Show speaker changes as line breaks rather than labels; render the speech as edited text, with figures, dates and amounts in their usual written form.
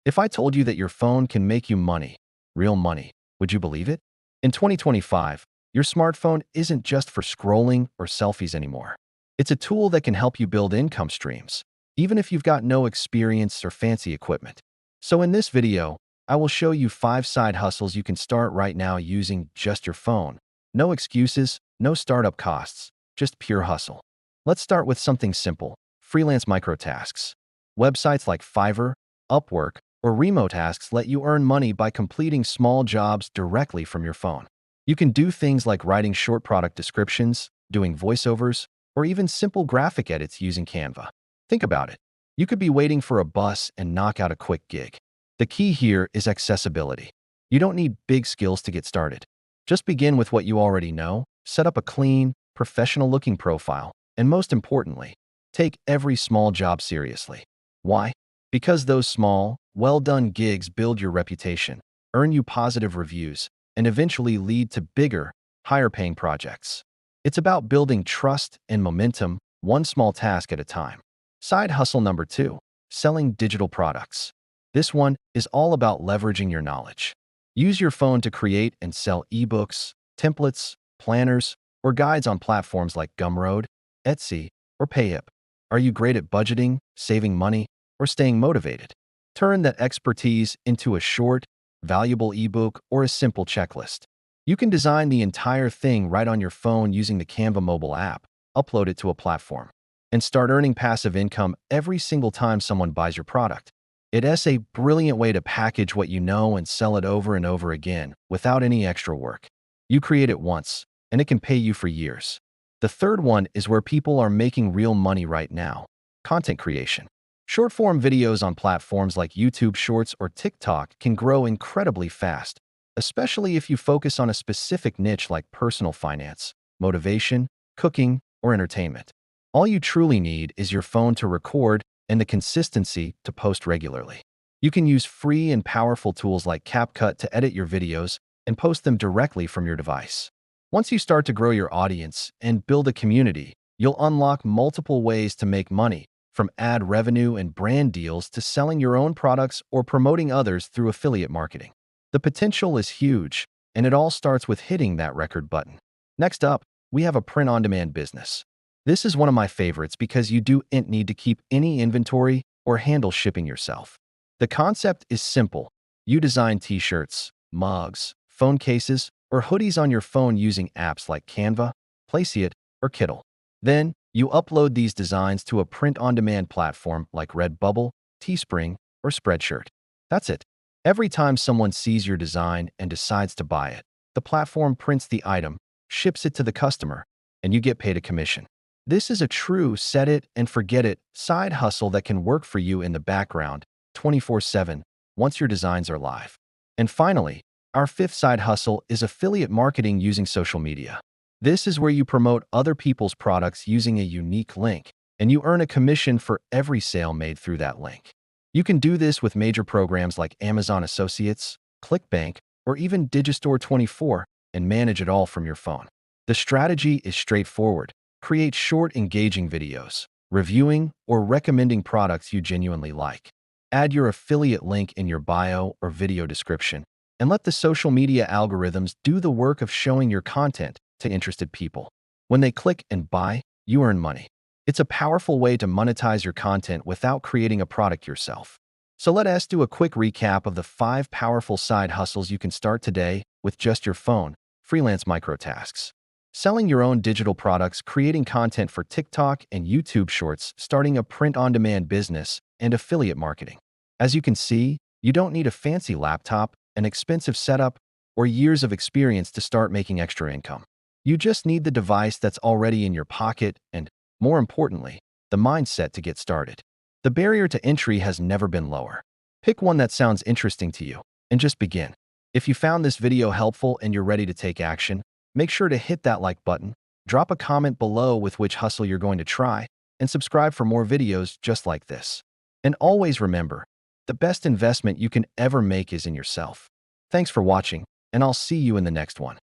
If I told you that your phone can make you money, real money, would you believe it? In 2025, your smartphone isn't just for scrolling or selfies anymore. It's a tool that can help you build income streams, even if you've got no experience or fancy equipment. So in this video, I will show you 5 side hustles you can start right now using just your phone. No excuses, no startup costs, just pure hustle. Let's start with something simple: freelance microtasks. Websites like Fiverr, Upwork, or remote tasks let you earn money by completing small jobs directly from your phone. You can do things like writing short product descriptions, doing voiceovers, or even simple graphic edits using Canva. Think about it. You could be waiting for a bus and knock out a quick gig. The key here is accessibility. You don't need big skills to get started. Just begin with what you already know, set up a clean, professional-looking profile, and most importantly, take every small job seriously. Why? Because those small, well-done gigs build your reputation, earn you positive reviews, and eventually lead to bigger, higher-paying projects. It's about building trust and momentum, one small task at a time. Side hustle number 2, selling digital products. This one is all about leveraging your knowledge. Use your phone to create and sell ebooks, templates, planners, or guides on platforms like Gumroad, Etsy, or Payhip. Are you great at budgeting, saving money, or staying motivated? Turn that expertise into a short, valuable ebook or a simple checklist. You can design the entire thing right on your phone using the Canva mobile app, upload it to a platform, and start earning passive income every single time someone buys your product. It's a brilliant way to package what you know and sell it over and over again without any extra work. You create it once, and it can pay you for years. The third one is where people are making real money right now: content creation. Short-form videos on platforms like YouTube Shorts or TikTok can grow incredibly fast, especially if you focus on a specific niche like personal finance, motivation, cooking, or entertainment. All you truly need is your phone to record and the consistency to post regularly. You can use free and powerful tools like CapCut to edit your videos and post them directly from your device. Once you start to grow your audience and build a community, you'll unlock multiple ways to make money, from ad revenue and brand deals to selling your own products or promoting others through affiliate marketing. The potential is huge, and it all starts with hitting that record button. Next up, we have a print-on-demand business. This is one of my favorites because you don't need to keep any inventory or handle shipping yourself. The concept is simple. You design t-shirts, mugs, phone cases, or hoodies on your phone using apps like Canva, Placeit, or Kittle. Then, you upload these designs to a print-on-demand platform like Redbubble, Teespring, or Spreadshirt. That's it. Every time someone sees your design and decides to buy it, the platform prints the item, ships it to the customer, and you get paid a commission. This is a true set-it-and-forget-it side hustle that can work for you in the background 24/7 once your designs are live. And finally, our fifth side hustle is affiliate marketing using social media. This is where you promote other people's products using a unique link, and you earn a commission for every sale made through that link. You can do this with major programs like Amazon Associates, ClickBank, or even Digistore24 and manage it all from your phone. The strategy is straightforward. Create short, engaging videos, reviewing or recommending products you genuinely like. Add your affiliate link in your bio or video description, and let the social media algorithms do the work of showing your content to interested people. When they click and buy, you earn money. It's a powerful way to monetize your content without creating a product yourself. So let us do a quick recap of the 5 powerful side hustles you can start today with just your phone: freelance microtasks, selling your own digital products, creating content for TikTok and YouTube Shorts, starting a print-on-demand business, and affiliate marketing. As you can see, you don't need a fancy laptop, an expensive setup, or years of experience to start making extra income. You just need the device that's already in your pocket and, more importantly, the mindset to get started. The barrier to entry has never been lower. Pick one that sounds interesting to you and just begin. If you found this video helpful and you're ready to take action, make sure to hit that like button, drop a comment below with which hustle you're going to try, and subscribe for more videos just like this. And always remember, the best investment you can ever make is in yourself. Thanks for watching, and I'll see you in the next one.